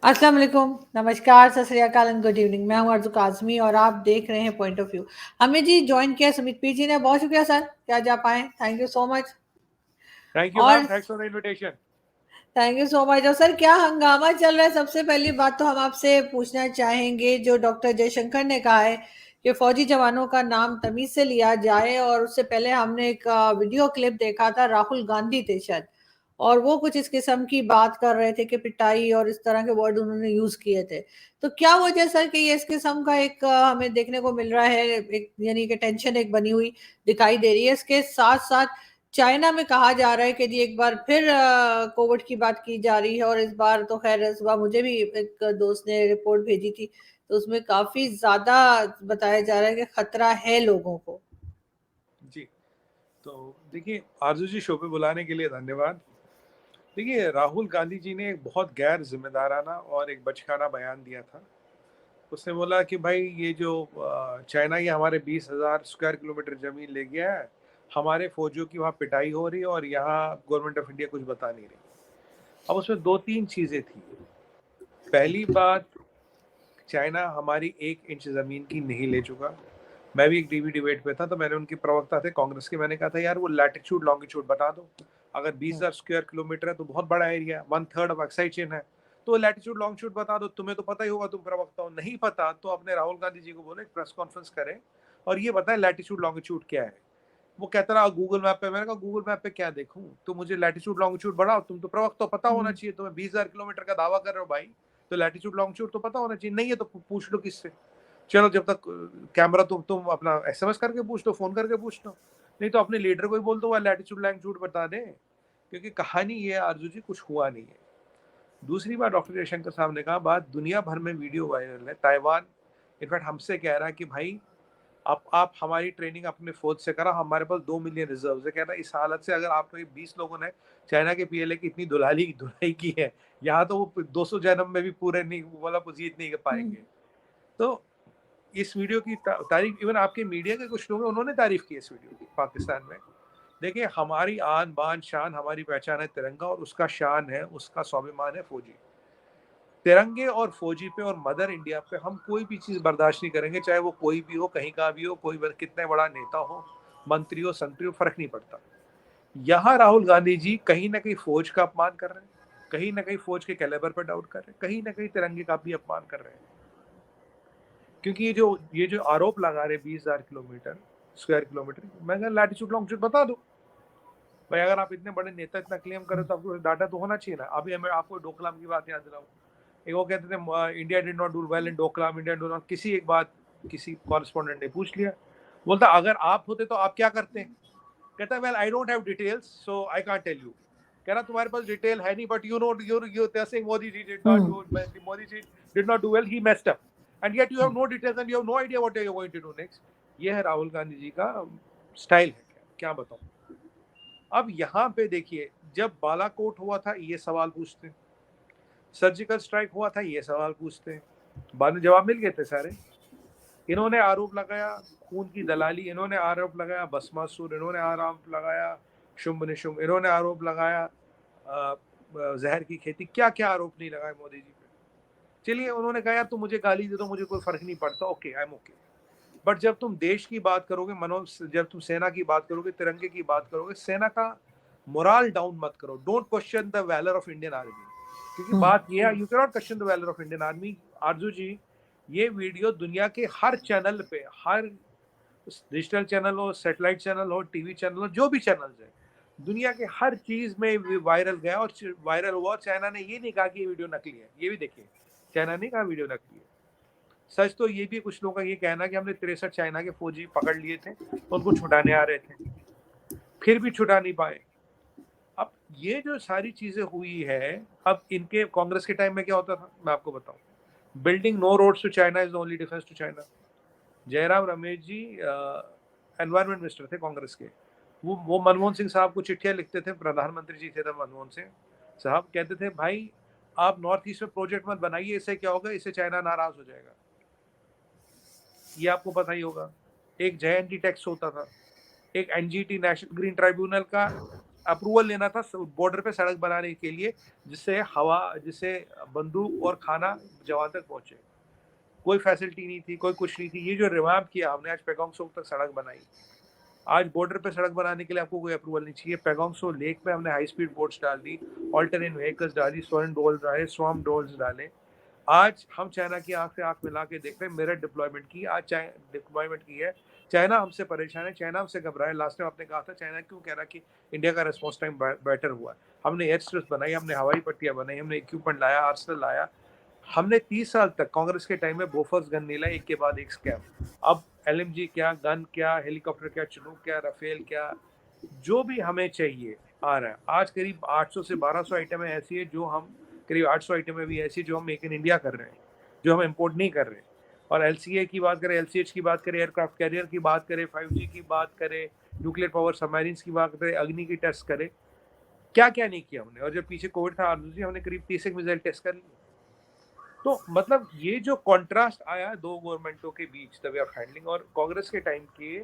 अस्सलाम वालेकुम, नमस्कार, सत श्री अकाल एंड गुड इवनिंग। मैं हूं अर्ज़ू काज़मी और आप देख रहे हैं पॉइंट ऑफ व्यू। हमें जी जॉइन किया सुमित पी जी ने, बहुत शुक्रिया सर कि आज आप आए, thank you so much. Thank you ma'am, और thanks for the invitation. Thank you so much. और सर क्या हंगामा चल रहा है, सबसे पहली बात तो हम आपसे पूछना चाहेंगे, जो डॉक्टर जयशंकर ने कहा है कि फौजी जवानों का नाम तमीज से लिया जाए, और उससे पहले हमने एक वीडियो क्लिप देखा था, राहुल गांधी थे शायद, और वो कुछ इस किस्म की बात कर रहे थे कि पिटाई और इस तरह के वर्ड उन्होंने यूज किए थे। तो क्या वजह सर कि ये इस किस्म का एक हमें देखने को मिल रहा है, एक यानी कि टेंशन एक बनी हुई दिखाई दे रही है। इसके साथ साथ चाइना में कहा जा रहा है कि जी एक बार फिर कोविड की बात की जा रही है, और इस बार तो खैर सुबह मुझे भी एक दोस्त ने रिपोर्ट भेजी थी, तो उसमें काफी ज्यादा बताया जा रहा है कि खतरा है लोगों को। जी, तो देखिए आरजू जी, शो पे बुलाने के लिए धन्यवाद। देखिए, राहुल गांधी जी ने एक बहुत गैर जिम्मेदाराना और एक बचकाना बयान दिया था। उसने बोला कि भाई ये जो चाइना ये हमारे 20,000 स्क्वायर किलोमीटर जमीन ले गया है, हमारे फौजियों की वहाँ पिटाई हो रही है और यहाँ गवर्नमेंट ऑफ इंडिया कुछ बता नहीं रही। अब उसमें दो तीन चीजें थी। पहली बात, चाइना हमारी 1 इंच जमीन की नहीं ले चुका। मैं भी एक टीवी डिबेट पे था, तो मैंने उनके प्रवक्ता थे कांग्रेस के, मैंने कहा था यार वो लैटिट्यूड लॉन्गिट्यूड बता दो। अगर 20,000 स्क्वायर किलोमीटर है तो बहुत बड़ा एरिया, 1/3 ऑफ एक्साइड चेन है, तो लैटिट्यूड लॉन्गिट्यूड बता दो। तुम्हें तो पता ही होगा, तुम प्रवक्ता हो। नहीं पता तो अपने राहुल गांधी जी को बोले प्रेस कॉन्फ्रेंस करें और ये बताएं लैटिट्यूड लॉन्गिट्यूड क्या है। वो कहता रहा गूगल मैप पे। मैंने कहा गूगल मैप पे क्या देखूं, तुम मुझे लैटिट्यूड लॉन्गिट्यूड बढ़ाओ। तुम तो प्रवक्ता हो, पता होना हम्म। चाहिए। तुम्हें 20,000 किलोमीटर का दावा कर रहे हो भाई, तो लैटिट्यूड लॉन्गिट्यूड तो पता होना चाहिए। नहीं है तो पूछ लो किससे। चलो, जब तक कैमरा, तुम अपना एसएमएस करके पूछ लो, फोन करके पूछ लो। नहीं तो अपने लीडर को ही बोल दो वो लैटिट्यूड लॉन्गिट्यूड बता दे, क्योंकि कहानी ये है आरजू जी, कुछ हुआ नहीं है। दूसरी बात, डॉक्टर जयशंकर साहब ने कहा, बात दुनिया भर में वीडियो वायरल है। ताइवान इनफैक्ट हमसे कह रहा है कि भाई आप हमारी ट्रेनिंग अपने फौज से करा, हमारे पास 2 मिलियन रिजर्व है। कह रहा है इस हालत से अगर आप 20 लोगों ने चाइना के पीएलए की इतनी धुलाई की है, यहाँ तो वो 200 जन्म में भी पूरे नहीं, मतलब जीत नहीं कर हम्म। पाएंगे। तो इस वीडियो की तारीफ इवन आपके मीडिया के कुछ लोग हैं, उन्होंने तारीफ की इस वीडियो की पाकिस्तान में। देखिए, हमारी आन बान शान, हमारी पहचान है तिरंगा, और उसका शान है, उसका स्वाभिमान है फौजी। तिरंगे और फौजी पे और मदर इंडिया पे हम कोई भी चीज बर्दाश्त नहीं करेंगे, चाहे वो कोई भी हो, कहीं का भी हो, कितने बड़ा नेता हो, मंत्री हो, संतरी हो, फर्क नहीं पड़ता। यहाँ राहुल गांधी जी कहीं ना कहीं फौज का अपमान कर रहे हैं, कहीं ना कहीं फौज के कैलेबर पर डाउट कर रहे हैं, कहीं ना कहीं तिरंगे का भी अपमान कर रहे हैं। क्योंकि ये जो आरोप लगा रहे 20,000 किलोमीटर स्क्वायर किलोमीटर, मैं लैटिट्यूड लॉन्गिट्यूड बता दो भाई। अगर आप इतने बड़े नेता इतना क्लेम करें तो आपको डाटा तो होना चाहिए ना। अभी मैं आपको डोकलाम की बात याद दिलाऊं। एक वो कहते थे India did not do well in Doklam, India do not, किसी एक बात किसी कॉरेस्पॉन्डेंट ने पूछ लिया, बोलता अगर आप होते तो आप क्या करते। कहता well I don't have details so I can't tell you. कह रहा तुम्हारे पास डिटेल है नहीं, but you know you saying Modi ji did not do, hmm. Modi ji did not do well, he messed up, and yet you have no details and you have no idea what you are going to do next. ये है राहुल गांधी जी का style है, क्या बताऊं। अब यहाँ पे देखिए, जब बालाकोट हुआ था ये सवाल पूछते हैं, सर्जिकल स्ट्राइक हुआ था ये सवाल पूछते हैं, बाद में जवाब मिल गए थे सारे। इन्होंने आरोप लगाया खून की दलाली, इन्होंने आरोप लगाया भस्मासुर, इन्होंने आरोप लगाया शुंभ निशुंभ, इन्होंने आरोप लगाया जहर की खेती। क्या क्या आरोप नहीं लगाए मोदी जी पे। चलिए, उन्होंने कहा यार तुम मुझे गाली दे दो, मुझे कोई फर्क नहीं पड़ता, okay, I am okay. But जब तुम देश की बात करोगे, जब तुम सेना की बात करोगे, तिरंगे की बात करोगे, सेना का मोरल डाउन मत करो। Don't question the valour of Indian army, क्योंकि हम्म। बात यह है, you can not question the valour of Indian army. Arzoo ji, ये वीडियो दुनिया के हर चैनल पे, हर डिजिटल चैनल हो, सैटेलाइट चैनल हो, टीवी चैनल हो, जो भी चैनल है, दुनिया के हर चीज में वायरल गया और वायरल हुआ। चाइना ने ये नहीं कहा कि ये वीडियो नकली है, ये भी देखिए, चाइना ने कहा वीडियो नकली है। सच तो ये भी कुछ लोगों का ये कहना कि हमने 63 चाइना के फौजी पकड़ लिए थे, उनको छुड़ाने आ रहे थे, फिर भी छुड़ा नहीं पाए। अब ये जो सारी चीजें हुई है, अब इनके कांग्रेस के टाइम में क्या होता था मैं आपको बताऊं। Building no roads to China is the only defence to China. Jairam Ramesh ji environment minister थे कांग्रेस के। वो मनमोहन सिंह साहब को चिट्ठियां लिखते थे, प्रधानमंत्री जी थे तब मनमोहन सिंह साहब, कहते थे भाई आप नॉर्थ ईस्ट में प्रोजेक्ट मत बनाइए, इससे क्या होगा, इससे चाइना नाराज हो जाएगा। ये आपको पता ही होगा। एक जेएनटी टैक्स होता था, एक एनजीटी नेशनल ग्रीन ट्राइब्यूनल का अप्रूवल लेना था बॉर्डर पे सड़क बनाने के लिए, जिससे बंदूक और खाना जवान तक पहुंचे। कोई फैसिलिटी नहीं थी, कोई कुछ नहीं थी। ये जो रिवाम्प किया हमने, आज पैगोंग सो तक सड़क बनाई। आज बॉर्डर पे सड़क बनाने के लिए आपको कोई अप्रूवल नहीं चाहिए। पैगोंग सो लेक में हमने हाई स्पीड बोट्स डाल दी, ऑल्टरनेट व्हीकल्स डाली, स्वर्ण डोल्स डाले, स्वाम डोल्स डाले। आज हम चाइना की आंख से आंख मिला के देख रहे हैं, मेरठ डिप्लॉयमेंट की, आज डिप्लॉयमेंट की है। चाइना हमसे परेशान है, चाइना हमसे घबरा है। लास्ट टाइम आपने कहा था चाइना क्यों कह रहा कि इंडिया का रिस्पॉन्स टाइम बेटर हुआ। हमने एयर स्ट्रिप्स बनाई, हमने हवाई पट्टियां बनाई, हमने इक्विपमेंट लाया, आर्सेनल लाया। हमने 30 साल तक कांग्रेस के टाइम में बोफर्स गन नहीं लाए, एक के बाद एक स्कैम। अब LMG क्या, गन क्या, हेलीकॉप्टर क्या, चिनूक क्या, राफेल क्या, जो भी हमें चाहिए आ रहा है। आज करीब 800 से 1200 आइटम ऐसी है जो हम, करीब 800 आइटम भी ऐसी जो हम मेक इन इंडिया कर रहे हैं, जो हम इम्पोर्ट नहीं कर रहे। और LCA की बात करें, LCH की बात करें, एयरक्राफ्ट कैरियर की बात करें, 5G की बात करें, न्यूक्लियर पावर सबमरीन्स की बात करें, अग्नि की टेस्ट करें, क्या क्या नहीं किया हमने। और जब पीछे कोविड था हमने करीब 30 मिसाइल टेस्ट कर ली। तो मतलब ये जो कॉन्ट्रास्ट आया दो गवर्नमेंटों के बीच, द वे ऑफ हैंडलिंग। और कांग्रेस के टाइम के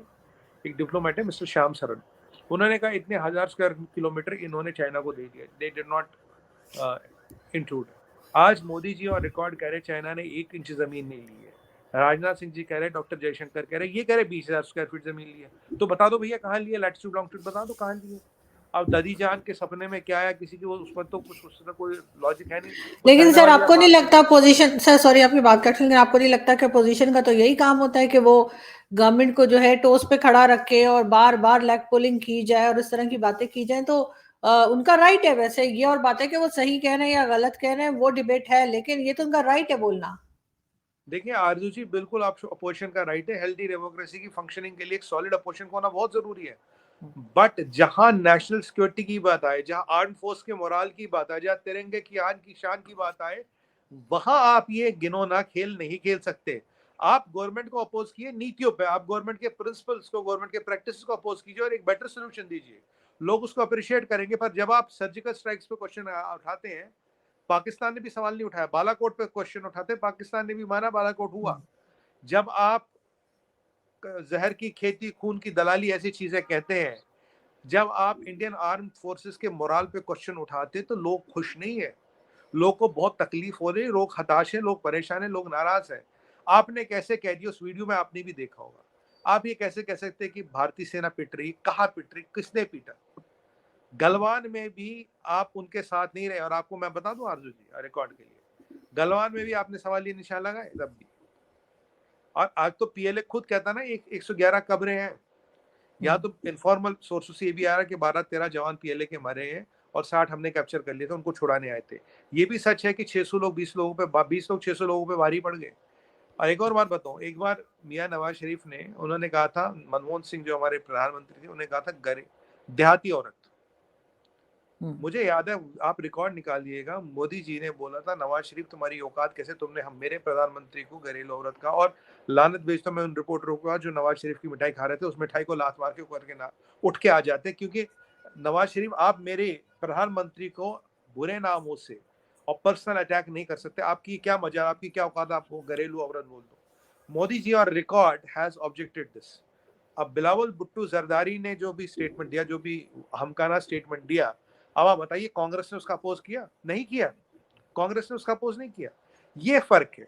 एक डिप्लोमेट है मिस्टर श्याम सरन, उन्होंने कहा इतने 1000 स्क्वायर किलोमीटर इन्होंने चाइना को दे दिया, दे डिड नॉट इंक्लूड। आज मोदी जी और रिकॉर्ड कह रहे चाइना ने 1 इंच जमीन नहीं ली है। राजनाथ सिंह जी कह रहे, डॉक्टर जयशंकर कह रहे, ये कह रहे 20,000 स्क्वायर फीट जमीन ली है। तो बता दो भैया कहाँ लिए, लैटिट्यूड लॉन्गिट्यूड बता दो कहाँ लिए। अब दादी जान के सपने में क्या आया किसी की, वो उस पर तो कुछ उसका कोई लॉजिक है नहीं। लेकिन सर आपको नहीं लगता पोजीशन, सर सॉरी आपकी बात काट, लेकिन आपको नहीं लगता कि पोजीशन का तो यही काम होता है कि वो गवर्नमेंट को जो है टोस पे खड़ा रखे और बार बार लेग पुलिंग की जाए और इस तरह की बातें की जाए। तो उनका राइट है। वैसे ये और बात है कि वो सही कह रहे हैं या गलत कह रहे हैं वो डिबेट है, लेकिन ये तो उनका राइट है बोलना। देखिए आरजू जी, बिल्कुल आप अपोजिशन का राइट है। हेल्दी डेमोक्रेसी की फंक्शनिंग के लिए एक सॉलिड अपोजिशन होना बहुत जरूरी है। बट जहां नेशनल सिक्योरिटी की बात आए, जहां आर्म फोर्स के मोराल की बात आए, जहां तिरंगे की आन की शान की बात आए, वहां आप ये गिनौना खेल नहीं खेल सकते। आप गवर्नमेंट को अपोज किए नीतियों पे, आप गवर्नमेंट के प्रिंसिपल्स को, गवर्नमेंट के प्रैक्टिस को अपोज कीजिए और एक बेटर सोल्यूशन दीजिए, लोग उसको अप्रिशिएट करेंगे। पर जब आप सर्जिकल स्ट्राइक्स पे क्वेश्चन उठाते हैं, पाकिस्तान ने भी सवाल नहीं उठाया, बालाकोट पे क्वेश्चन उठाते, पाकिस्तान ने भी माना, बालाकोट हुआ। जब आप जहर की खेती, खून की दलाली, ऐसी चीजें कहते हैं, जब आप इंडियन आर्म फोर्सेस के मोराल पे क्वेश्चन उठाते, तो लोग खुश नहीं है, लोग को बहुत तकलीफ हो रही है, लोग हताश है, लोग परेशान है, लोग नाराज है। आपने कैसे कह दिया, उस वीडियो में आपने भी देखा होगा, आप ये कैसे कह सकते हैं कि भारतीय सेना पिट रही, कहाँ पिट रही, किसने पीटा। गलवान में भी आप उनके साथ नहीं रहे। और आपको मैं बता दूं आरजू जी, रिकॉर्ड के लिए, गलवान में भी आपने सवाल ये निशान लगाए तब भी। और आज तो PLA खुद कहता ना 111 कब्रें हैं। यहाँ तो इनफॉर्मल सोर्सेस से ये भी आ रहा है कि 12-13 जवान PLA के मरे हैं और 60 हमने कैप्चर कर लिए थे, उनको छुड़ाने आए थे। ये भी सच है कि 600 लोग 20 लोगों पे 20 लोग 600 लोगों पे भारी पड़ गए। और एक और बात बताऊं, एक बार मियां नवाज शरीफ ने, उन्होंने कहा था, मनमोहन सिंह जो हमारे प्रधानमंत्री थे, उन्होंने कहा था देहाती औरत। मुझे याद है, आप रिकॉर्ड निकालिएगा, मोदी जी ने बोला था, नवाज शरीफ तुम्हारी औकात कैसे, तुमने हम मेरे प्रधानमंत्री को घरेलू औरत का। और लानत भेजता मैं उन रिपोर्टरों को जो नवाज शरीफ की मिठाई खा रहे थे, उस मिठाई को लात मार के करके ना उठ के आ जाते, क्योंकि नवाज शरीफ आप मेरे प्रधानमंत्री को बुरे नामों से और पर्सनल अटैक नहीं कर सकते। आपकी क्या मजा, आपकी क्या औकात, आपको घरेलू औरत बोल दो। मोदी जी और रिकॉर्ड हैज ऑब्जेक्टेड दिस। अब बिलावल भुट्टो जरदारी ने जो भी स्टेटमेंट दिया, जो भी हमकाना स्टेटमेंट दिया, अब आप बताइए कांग्रेस ने उसका अपोज किया? नहीं किया, कांग्रेस ने उसका अपोज नहीं किया। ये फर्क है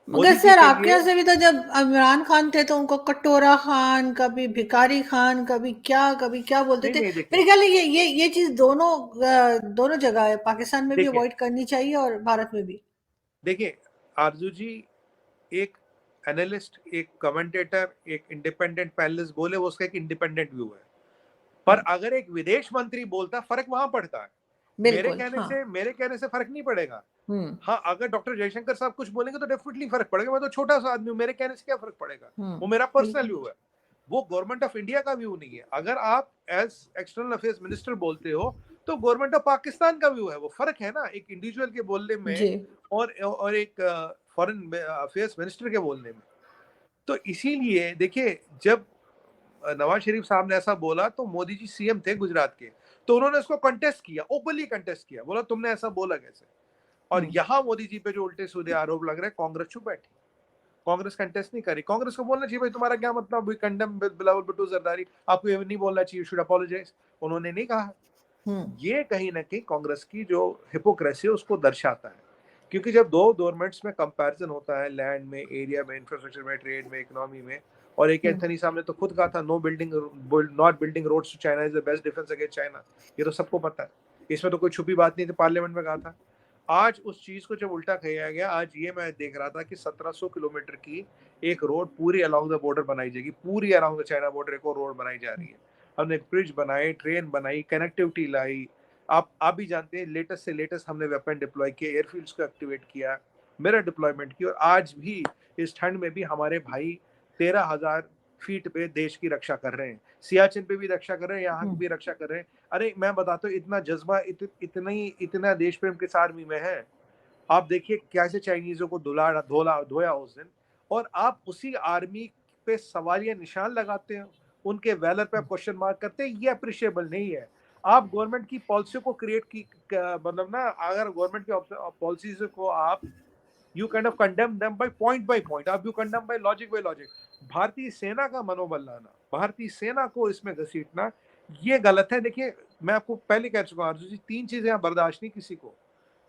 मगर मोदी जी सर के आपके लिए। यहाँ से भी तो जब इमरान खान थे तो उनको कटोरा खान, कभी भिखारी खान, कभी क्या बोलते नहीं थे। नहीं, मेरे देखिए ख्याल में ये चीज दोनों जगह है, पाकिस्तान में भी देखिए अवॉइड करनी चाहिए और भारत में भी। देखिए आरजू जी, एक एनालिस्ट, एक कमेंटेटर, एक इंडिपेंडेंट पैनलिस्ट बोले, वो उसका एक इंडिपेंडेंट व्यू है। पर अगर एक विदेश मंत्री बोलता, फर्क वहां पड़ता है। बिल्कुल हाँ। मेरे कहने से फर्क नहीं पड़ेगा। हम्म हाँ, अगर डॉक्टर जयशंकर साहब कुछ बोलेंगे तो डेफिनेटली फर्क पड़ेगा। मैं तो छोटा सा आदमी हूँ, मेरे कहने से क्या फर्क पड़ेगा, वो मेरा पर्सनल बिल्कुल। व्यू है, वो गवर्नमेंट ऑफ इंडिया का व्यू नहीं है। अगर आप एज एक्सटर्नल अफेयर्स मिनिस्टर बोलते हो, तो गवर्नमेंट ऑफ पाकिस्तान का व्यू है। वो फर्क है ना, एक इंडिविजुअल के बोलने जी। में और एक फॉरेन अफेयर्स मिनिस्टर के बोलने में। तो इसीलिए देखिए, जब नवाज शरीफ साहब ने ऐसा बोला, तो मोदी जी CM थे गुजरात के, तो उन्होंने उसको कंटेस्ट किया, ओपनली कंटेस्ट किया, बोला तुमने ऐसा बोला कैसे। और यहाँ मोदी जी पे जो उल्टे सीधे आरोप लग रहे हैं, कांग्रेस चुप बैठी, कांग्रेस कंटेस्ट नहीं करी। कांग्रेस को बोलना चाहिए, भाई तुम्हारा क्या मतलब, वी कंडेम बिलावल भुट्टो जरदारी, आपको ये नहीं बोलना चाहिए, शुड अपोलोजाइज। उन्होंने नहीं कहा। ये कहीं ना कहीं कांग्रेस की जो हिपोक्रेसी है उसको दर्शाता है, क्योंकि जब दो गवर्नमेंट्स में कंपैरिजन होता है, लैंड में, एरिया में, इंफ्रास्ट्रक्चर में, ट्रेड में, इकोनॉमी में, और एक एंथनी साहब ने तो खुद कहा था not building roads to China is the best defence against China, ये तो सबको पता है, इसमें तो कोई छुपी बात नहीं थी, पार्लियामेंट में कहा था। आज उस चीज को जब उल्टा किया गया, आज ये मैं देख रहा था कि 1700 किलोमीटर की एक रोड पूरी अलोंग द बॉर्डर बनाई जाएगी, पूरी अलोंग द चाइना बॉर्डर एक और रोड बनाई जा रही है। हमने ब्रिज बनाए, ट्रेन बनाई, कनेक्टिविटी लाई। आप भी जानते हैं लेटेस्ट से लेटेस्ट हमने वेपन डिप्लॉय किए, एयरफील्ड्स को एक्टिवेट किया, मिरर डिप्लॉयमेंट की, और आज भी इस ठंड में भी हमारे भाई 13,000 फीट पे देश की रक्षा कर रहे हैं, सियाचिन पे भी रक्षा कर रहे हैं, यहाँ भी रक्षा कर रहे हैं। अरे मैं बताता हूँ, इतना जज्बा, इतना देश प्रेम किस आर्मी में है। आप देखिए कैसे चाइनीजों को धोया उस दिन, और आप उसी आर्मी पे सवालिया निशान लगाते हैं, उनके वैलर पे आप क्वेश्चन मार्क करते हैं, ये अप्रिशिएबल नहीं है। आप गवर्नमेंट की पॉलिसी को क्रिएट की, मतलब ना, अगर गवर्नमेंट की पॉलिसीज को आप you kind of condemn them by point, आप यू कंडेम बाय लॉजिक। भारतीय सेना का मनोबल लाना, भारतीय सेना को इसमें घसीटना, ये गलत है। देखिए मैं आपको पहले कह चुका हूँ अर्जुन जी, 3 चीजें यहाँ बर्दाश्त नहीं किसी को।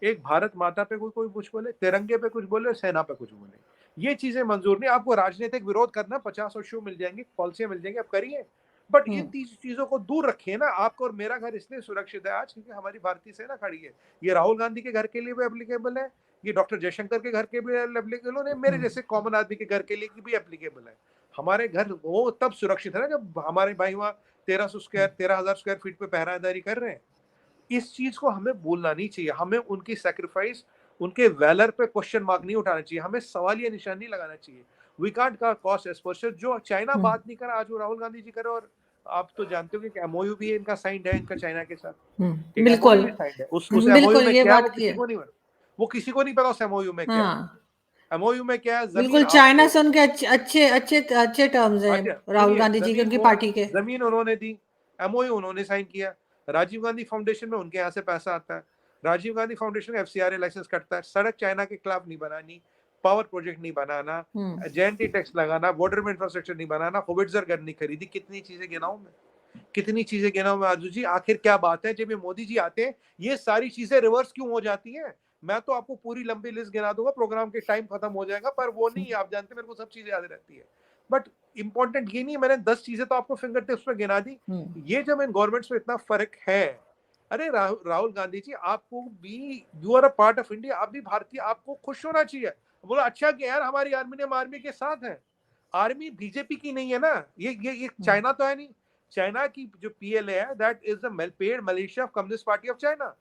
एक, भारत माता पे कोई कुछ बोले, तिरंगे पे कुछ बोले, सेना पे कुछ बोले, ये चीजें मंजूर नहीं। आपको राजनीतिक विरोध करना, 50 इशू मिल जाएंगे, पॉलिसियां मिल जाएंगी, आप करिए, बट इन 3 चीजों को दूर रखिए ना। आपको और मेरा घर इसलिए सुरक्षित है आज क्योंकि हमारी भारतीय सेना खड़ी है। ये राहुल गांधी के घर के लिए भी एप्लीकेबल है, ये डॉक्टर जयशंकर के घर के भी एप्लीकेबल है, मेरे जैसे कॉमन आदमी के घर के लिए भी एप्लीकेबल है। हमारे घर वो तब सुरक्षित है ना जब हमारे भाई वहाँ 13,000 स्क्वायर फीट पे पहरादारी कर रहे हैं। इस चीज को हमें भूलना नहीं चाहिए, हमें उनकी सैक्रिफाइस, उनके वैलर पे क्वेश्चन मार्क नहीं उठाना चाहिए, हमें सवालिया निशान नहीं लगाना चाहिए। वी कांट का कॉस्ट एक्सपोजर, जो चाइना बात नहीं कर रहा, आज वो राहुल गांधी जी करे, और आप तो जानते हो कि एमओयू भी इनका साइंड है, इनका चाइना के साथ एक एमओयू बिल्कुल भी साइंड है। उस एमओयू बिल्कुल, में ये क्या है बात की है। वो किसी को नहीं पता उस एमओयू में क्या है। हाँ एमओयू में क्या है, जमीन बिल्कुल, चाइना आपको, से उनके अच्छे अच्छे अच्छे अच्छे टर्म्स हैं, अच्छा राहुल सुनिए, गांधी जी के, जमीन उनकी वो पार्टी के। जमीन उन्होंने दी, एमओयू उन्होंने साइन किया, राजीव गांधी फाउंडेशन में उनके यहाँ से पैसा आता है, Rajiv Gandhi foundation FCRA licence कटता है, सड़क चाइना के खिलाफ नहीं बनानी, पावर प्रोजेक्ट नहीं बनाना, जेएनटी टैक्स लगाना, बॉर्डर में इंफ्रास्ट्रक्चर नहीं बनाना, होविट्जर गन नहीं खरीदी, कितनी चीजें गिनाऊं मैं, कितनी चीजें गिनाऊं मैं आजू जी। आखिर क्या बात है, जब ये मोदी जी आते हैं ये सारी चीजें रिवर्स क्यों हो जाती हैं? मैं तो आपको पूरी लंबी लिस्ट गिना दूंगा, प्रोग्राम के टाइम खत्म हो जाएगा, पर वो नहीं, आप जानते हैं मेरे को सब चीजें याद रहती है। बट इंपॉर्टेंट ये नहीं, मैंने 10 चीजें तो आपको फिंगर टिप्स में गिना दी। ये जब इन गवर्नमेंट्स में इतना फर्क है, अरे राहुल गांधी जी, आपको भी, you are a part of India, आप भी भारतीय, आपको खुश होना चाहिए। बोला अच्छा कि यार हमारी आर्मी ने आर्मी के साथ है, आर्मी बीजेपी की नहीं है ना, ये चाइना तो है नहीं। चाइना की जो पीएलए है, that is the paid Malaysia communist party of China.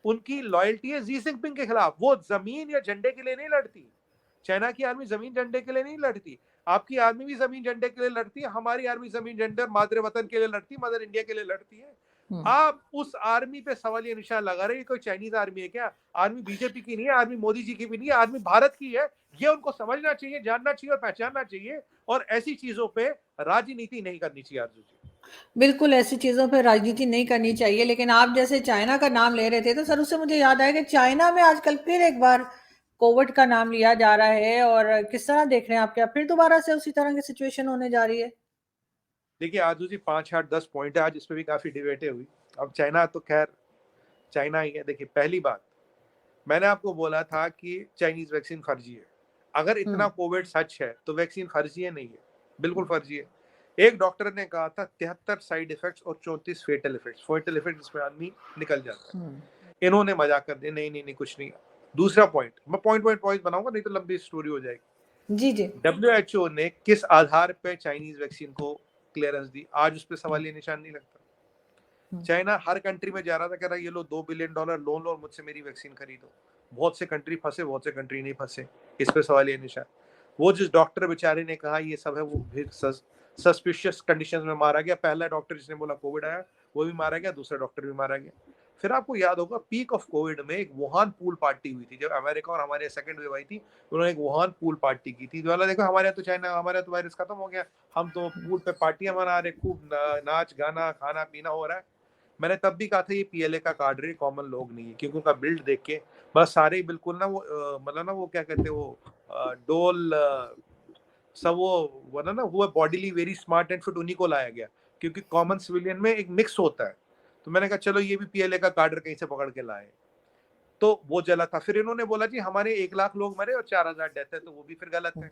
उनकी लॉयल्टी है जी जिनपिंग के खिलाफ, वो जमीन या झंडे के लिए नहीं लड़ती। चाइना की आर्मी जमीन झंडे के लिए नहीं लड़ती, आपकी आर्मी भी जमीन झंडे के लिए लड़ती है, हमारी आर्मी जमीन झंडे मादर वतन के लिए लड़ती, मदर इंडिया के लिए लड़ती है। आप उस आर्मी पे सवालिया निशान लगा रहे हैं, कोई चाइनीज आर्मी है क्या? आर्मी बीजेपी की नहीं है, आर्मी मोदी जी की भी नहीं है, आर्मी भारत की है। ये उनको समझना चाहिए, जानना चाहिए और पहचानना चाहिए, और ऐसी चीजों पे राजनीति नहीं करनी चाहिए अर्जुन जी। बिल्कुल, ऐसी चीजों पे राजनीति नहीं करनी चाहिए। लेकिन आप जैसे चाइना का नाम ले रहे थे, तो सर उससे मुझे याद आया कि चाइना में आजकल फिर एक बार कोविड का नाम लिया जा रहा है, और किस तरह देख रहे हैं आप, क्या फिर दोबारा से उसी तरह की सिचुएशन होने जा रही है? देखिए आजू जी 5 8 10 पॉइंट है, आज इस पे भी काफी डिबेटें हुई। अब चाइना तो खैर चाइना ही है। देखिए पहली बात, मैंने आपको बोला था कि चाइनीज वैक्सीन फर्जी है। अगर इतना कोविड सच है तो वैक्सीन फर्जी है नहीं है? बिल्कुल फर्जी है। एक डॉक्टर ने कहा था 73 साइड इफेक्ट्स और 34 फेटल इफेक्ट्स। फेटल इफेक्ट जिसमें आदमी निकल जाता है। इन्होंने मजाक कर दिया, नहीं नहीं नहीं कुछ नहीं। दूसरा पॉइंट, मैं पॉइंट बनाऊंगा, नहीं तो लंबी स्टोरी हो जाएगी। जी जी। WHO ने किस आधार पे चाइनीज वैक्सीन को क्लियरेंस दी, आज उस पर सवालिया निशान नहीं लगता। चाइना हर कंट्री में जा रहा था, कह रहा ये लो $2 बिलियन लोन लो और मुझसे मेरी वैक्सीन खरीदो। बहुत से कंट्री फंसे, बहुत से कंट्री नहीं फंसे, इस पे सवालिया निशान। वो जिस डॉक्टर बेचारे ने कहा ये सब है, वो फिर सस्पिशियस कंडीशंस में मारा गया। पहला डॉक्टर जिसने बोला कोविड आया वो भी मारा गया, दूसरा डॉक्टर भी मारा गया। फिर आपको याद होगा पीक ऑफ कोविड में एक वुहान पूल पार्टी हुई थी, जब अमेरिका और हमारे सेकंड वेव आई थी, उन्होंने एक वुहान पूल पार्टी की थी। वाला देखो हमारे यहाँ तो चाइना, हमारे यहाँ तो वायरस खत्म हो गया, हम तो पूल पे पार्टियां मना रहे, खूब नाच गाना खाना पीना हो रहा है। मैंने तब भी कहा था ये पीएलए का कार्ड रहे, कॉमन लोग नहीं है, क्योंकि उनका बिल्ड देख के बस सारे बिल्कुल ना वो मतलब ना वो क्या कहते हैं वो डोल सब वो ना वो bodily very smart and fit, उन्हीं को लाया गया, क्योंकि कॉमन सिविलियन में एक मिक्स होता है। तो मैंने कहा चलो ये भी पीएलए का कार्डर कहीं से पकड़ के लाए, तो वो जला था। फिर इन्होंने बोला जी हमारे 1 लाख लोग मरे और 4000 डेथ है, तो वो भी फिर गलत है।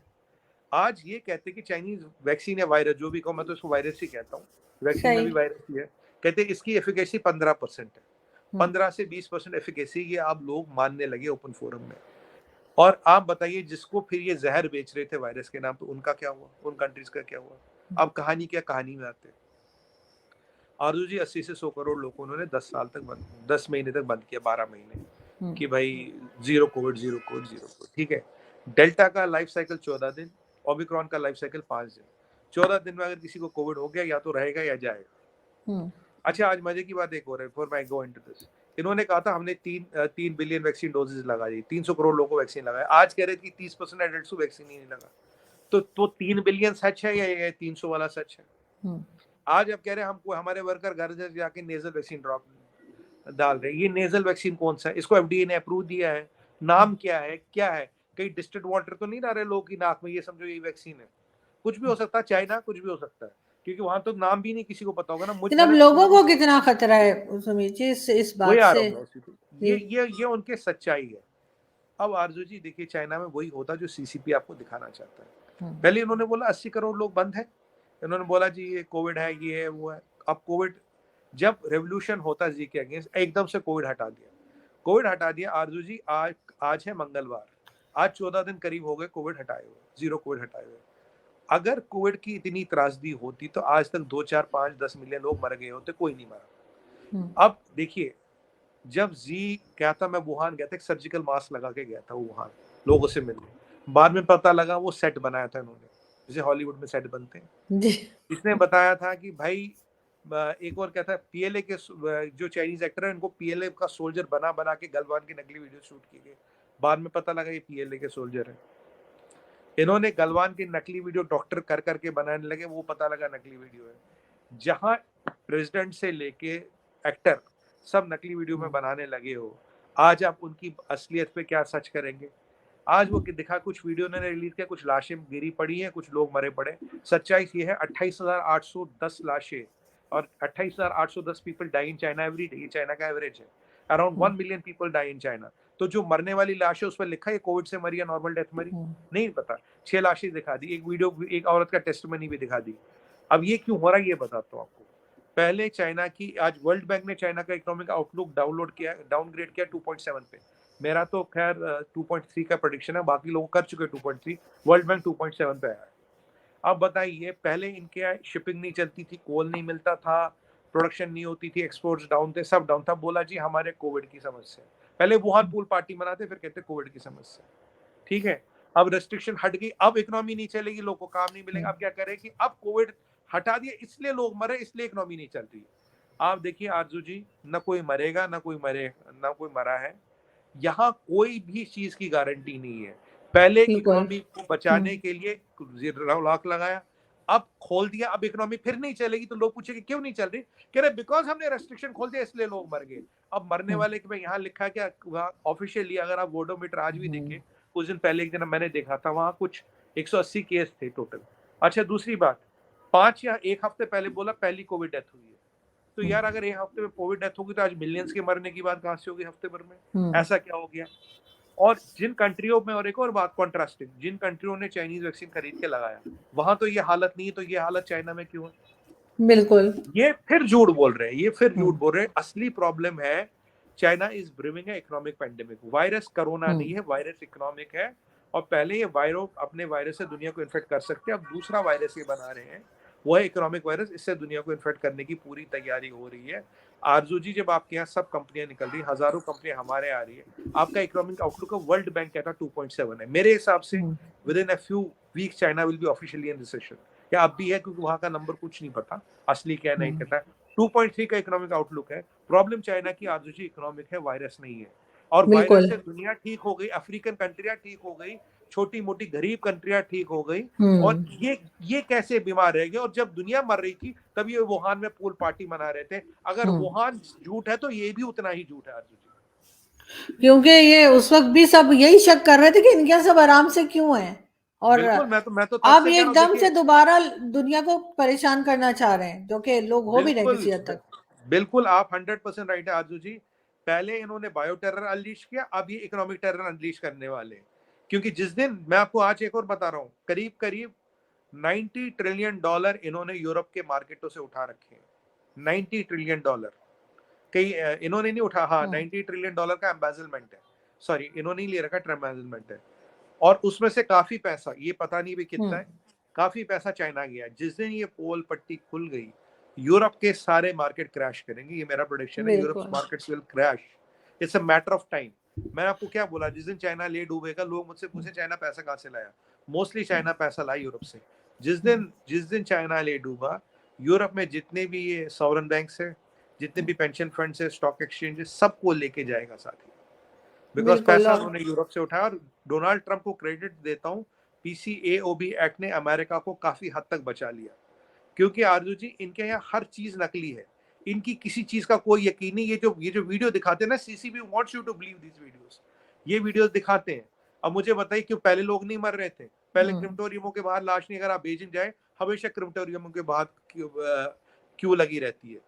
आज ये कहते हैं कि चाइनीज वैक्सीन या वायरस, जो भी कहूँ, मैं तो इसको वायरस ही कहता हूँ, वैक्सीन में भी वायरस ही है, कहते हैं इसकी एफिकेसी 15% है, 15 से 20% एफिकेसी, ये आप लोग मानने लगे ओपन फोरम में। और आप बताइए जिसको फिर ये जहर बेच रहे थे वायरस के नाम पे, उनका क्या हुआ, उन कंट्रीज का क्या हुआ? अब कहानी क्या, कहानी में आते हैं। आरजू जी 80 से 100 करोड़ लोगों उन्होंने 10 साल तक 10 महीने तक बंद किया, 12 महीने, कि भाई zero Covid, zero Covid, zero Covid, ठीक है। डेल्टा का लाइफ साइकिल 14 दिन, ओमिक्रॉन का लाइफ साइकिल 5 दिन। 14 दिन में अगर किसी को कोविड हो गया, या तो रहेगा या जाएगा। अच्छा, आज मजे की बात एक हो रही है, for my go into this, इन्होंने कहा था हमने 3 बिलियन वैक्सीन डोजेज लगा दी, 300 करोड़ लोगों को वैक्सीन लगाया। आज कह रहे थे कि 30% एडल्ट्स को वैक्सीन ही नहीं लगा। तो 3 बिलियन सच है या 300 वाला सच है? आज अब कह रहे हैं हमको, हमारे वर्कर घर घर जाके नेजल वैक्सीन ड्रॉप डाल रहे हैं। ये नेजल वैक्सीन कौन सा है? इसको एफडीए ने अप्रूव दिया है? नाम क्या है, क्या है? कहीं डिस्टिल्ड वाटर तो नहीं डाल रहे लोगों की नाक में, ये समझो ये वैक्सीन है? कुछ भी हो सकता है, चाइना कुछ भी हो सकता है, क्योंकि वहां तो नाम भी नहीं किसी को पता होगा ना। लेकिन अब लोगों को कितना खतरा है सुमित जी इस बात से? ये उनके सच्चाई है। अब आरजू जी देखिए, चाइना में वही होता जो सीसीपी आपको दिखाना चाहता है। पहले इन्होंने बोला 80 करोड़ लोग बंद है, इन्होंने बोला जी ये कोविड है, ये है, वो है। अब कोविड, जब रेवोल्यूशन होता जी के अगेंस्ट, एकदम से कोविड हटा दिया, कोविड हटा दिया। आरजू जी आज है मंगलवार, आज 14 दिन करीब हो गए कोविड हटाए हुए, जीरो कोविड हटाए हुए। अगर कोविड की इतनी त्रासदी होती तो आज तक 2, 4, 5, 10 मिलियन लोग मर गए होते, कोई नहीं मरा। अब देखिए, जब जी क्या था, मैं वुहान गया था, एक सर्जिकल मास्क लगा के गया था वुहान लोगों से मिलने, बाद में पता लगा वो सेट बनाया था इन्होंने, जैसे हॉलीवुड में सेट बनते हैं। इसने बताया था कि भाई, एक और क्या था, पीएलए के जो चाइनीज एक्टर है, इनको पीएलए का सोल्जर बना बना के गलवान की नकली वीडियो शूट की गई, बाद में पता लगा ये पीएलए के सोल्जर है। इन्होंने गलवान की नकली वीडियो डॉक्टर कर करके बनाने लगे, वो पता लगा नकली वीडियो है। जहां प्रेसिडेंट से लेके एक्टर सब नकली वीडियो में बनाने लगे हो, आज आप उनकी असलियत पे क्या सच करेंगे? आज वो दिखा, कुछ वीडियो ने रिलीज किया, कुछ लाशें गिरी पड़ी हैं, कुछ लोग मरे पड़े। सच्चाई ये है, 28,810 लाशें और 28,810 people die in China every day. ये चाइना का एवरेज है। Around 1 million people die in China. तो जो मरने वाली लाश है उस पर लिखा है कोविड से मरी या नॉर्मल डेथ मरी? नहीं पता। 6 लाशें दिखा दी, एक वीडियो, एक औरत का टेस्टिमनी भी दिखा दी। अब ये क्यों हो रहा है ये बताता हूँ आपको। पहले चाइना की, आज वर्ल्ड बैंक ने चाइना का इकोनॉमिक आउटलुक डाउनग्रेड किया 2.7 पे। मेरा तो खैर 2.3 का प्रेडिक्शन है, बाकी लोग कर चुके 2.3, वर्ल्ड बैंक 2.7 पे आया। अब बताइए, पहले इनके शिपिंग नहीं चलती थी, कोल नहीं मिलता था, प्रोडक्शन नहीं होती थी, एक्सपोर्ट्स डाउन थे, सब डाउन था। बोला जी हमारे कोविड की समस्या। पहले वुहान पूल पार्टी मनाते, फिर कहते कोविड की समस्या। ठीक है, अब रेस्ट्रिक्शन हट गई, अब इकोनॉमी नहीं चलेगी, लोगों को काम नहीं मिलेगा। अब क्या करें कि अब कोविड हटा दिया, इसलिए लोग मरे, इसलिए इकोनॉमी नहीं चल रही। आप देखिए आरजू जी, न कोई मरेगा, न कोई मरा है। यहाँ कोई भी चीज की गारंटी नहीं है। पहले इकोनॉमी को बचाने के लिए लॉक लगाया, अब खोल दिया, अब इकोनॉमी फिर नहीं चलेगी, तो लोग पूछेंगे क्यों नहीं चल रही? कह रहे बिकॉज हमने रेस्ट्रिक्शन खोल दिया इसलिए लोग मर गए। अब मरने वाले के यहाँ लिखा क्या ऑफिशियली, अगर आप वोडोमीटर आज भी देखें, कुछ दिन पहले एक दिन मैंने देखा था, वहां कुछ 180 केस थे टोटल। अच्छा, दूसरी बात, 5 या 1 हफ्ते पहले बोला पहली कोविड डेथ हुई है। तो यार अगर 1 हफ्ते में कोविड डेथ होगी तो आज मिलियंस के मरने की बात कहां से होगी हफ्ते भर में? ऐसा क्या हो गया? और जिन कंट्रियों में, और एक और बात कॉन्ट्रास्टिंग, जिन कंट्रियों ने चाइनीज वैक्सीन खरीद के लगाया, वहां तो ये हालत नहीं है, तो ये हालत चाइना में क्यों है? बिल्कुल, ये फिर झूठ बोल रहे हैं, ये फिर झूठ बोल रहे हैं। असली प्रॉब्लम है, China is brewing a economic pandemic. Virus corona नहीं है, वायरस इकोनॉमिक है। और पहले ये अपने वायरस से दुनिया को इन्फेक्ट कर सकते हैं, अब दूसरा वायरस ये बना रहे हैं, वो है इकोनॉमिक वायरस। इससे दुनिया को इन्फेक्ट करने की पूरी तैयारी हो रही है। आरजू जी, जब आपके यहाँ सब कंपनियां निकल रही, हजारों कंपनियां हमारे आ रही है, आपका इकोनॉमिक आउटलुक वर्ल्ड बैंक कहता 2.7 है। मेरे हिसाब से within a few week China will be officially in recession. क्या अब भी है? क्योंकि वहां का नंबर कुछ नहीं पता, असली क्या नहीं कहता है। 2.3 का इकोनॉमिक आउटलुक है। प्रॉब्लम चाइना की आरजू जी इकोनॉमिक है, वायरस नहीं है। और वायरस से दुनिया ठीक हो गई, अफ्रीकन कंट्रियां ठीक हो गई, छोटी मोटी गरीब कंट्रियां ठीक हो गई, और ये कैसे बीमार रह गए? और जब दुनिया मर रही थी तब ये वुहान में पूल पार्टी मना रहे थे। अगर वुहान झूठ है तो ये भी उतना ही झूठ है आरजू जी, क्योंकि ये उस वक्त भी सब यही शक कर रहे थे कि इनके सब आराम से क्यों है, और मैं तो अब एकदम से दोबारा दुनिया को परेशान करना चाह रहे हैं, जो कि लोग हो भी रहे किसी हद तक। बिल्कुल आप 100% राइट है आरजू जी। पहले इन्होंने बायो टेरर अनलीश किया, अब ये इकोनॉमिक टेरर अनलीश करने वाले हैं। क्योंकि जिस दिन, मैं आपको आज एक और बता रहा हूँ, करीब करीब $90 ट्रिलियन इन्होंने यूरोप के मार्केटों से उठा रखे हैं। $90 ट्रिलियन। कई इन्होंने नहीं उठा, हाँ, $90 ट्रिलियन का एम्बेजलमेंट है, सॉरी इन्होंने नहीं ले रखा, एम्बेजलमेंट है। और उसमें से काफी पैसा, ये पता नहीं भी कितना है, काफी पैसा चाइना गया। जिस दिन ये पोल पट्टी खुल गई, यूरोप के सारे मार्केट क्रैश करेंगे, ये मेरा प्रेडिक्शन है। Europe markets will crash, it's a matter of time. मैंने आपको क्या बोला, जिस दिन चाइना ले डूबेगा, लोग मुझसे पूछे चाइना पैसा कहाँ से लाया, मोस्टली चाइना पैसा लाया यूरोप से। जिस दिन चाइना ले डूबा, यूरोप में जितने भी ये सॉवरन बैंक्स है, जितने भी पेंशन फंड्स है, स्टॉक एक्सचेंज है, सबको लेके जाएगा साथ ही, बिकॉज पैसा उन्होंने यूरोप से उठाया। और डोनाल्ड ट्रंप को क्रेडिट देता हूँ, पीसीएओबी एक्ट ने अमेरिका को काफी हद तक बचा लिया। क्योंकि आरजू जी, इनके यहाँ हर चीज नकली है, इनकी किसी चीज का कोई यकीन नहीं। ये जो वीडियो दिखाते हैं ना, CCB wants you to believe this videos, ये वीडियोस दिखाते हैं। अब मुझे बताइए, क्यों पहले लोग नहीं मर रहे थे? पहले क्रिप्टोरियमों के बाहर लाश नहीं, अगर आप बेजिंग जाए, हमेशा क्रिप्टोरियमों के बाहर क्यों लगी रहती है।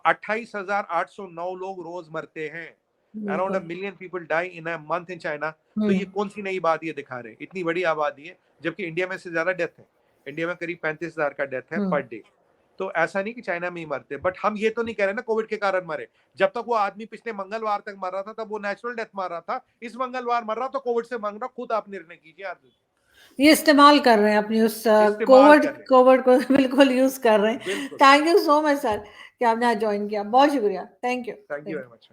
28,809 लोग रोज मरते हैं, around 1 million people die in a month in China. तो ये कौन सी नई बात ये दिखा रहे हैं? इतनी बड़ी आबादी है, जबकि इंडिया में से ज्यादा डेथ है। इंडिया में करीब 35,000 का डेथ है पर डे। तो ऐसा नहीं कि चाइना में ही मरते, बट हम ये तो नहीं कह रहे ना कोविड के कारण मरे। जब तक वो आदमी पिछले मंगलवार तक मर रहा था, तब वो नेचुरल डेथ मर रहा था। इस मंगलवार मर रहा तो कोविड से मर रहा, खुद आप निर्णय कीजिए। आप ये इस्तेमाल कर रहे हैं अपनी उस कोविड को बिल्कुल यूज कर रहे हैं। Thank you so much sir कि आपने आज ज्वाइन किया, बहुत शुक्रिया। Thank you very much.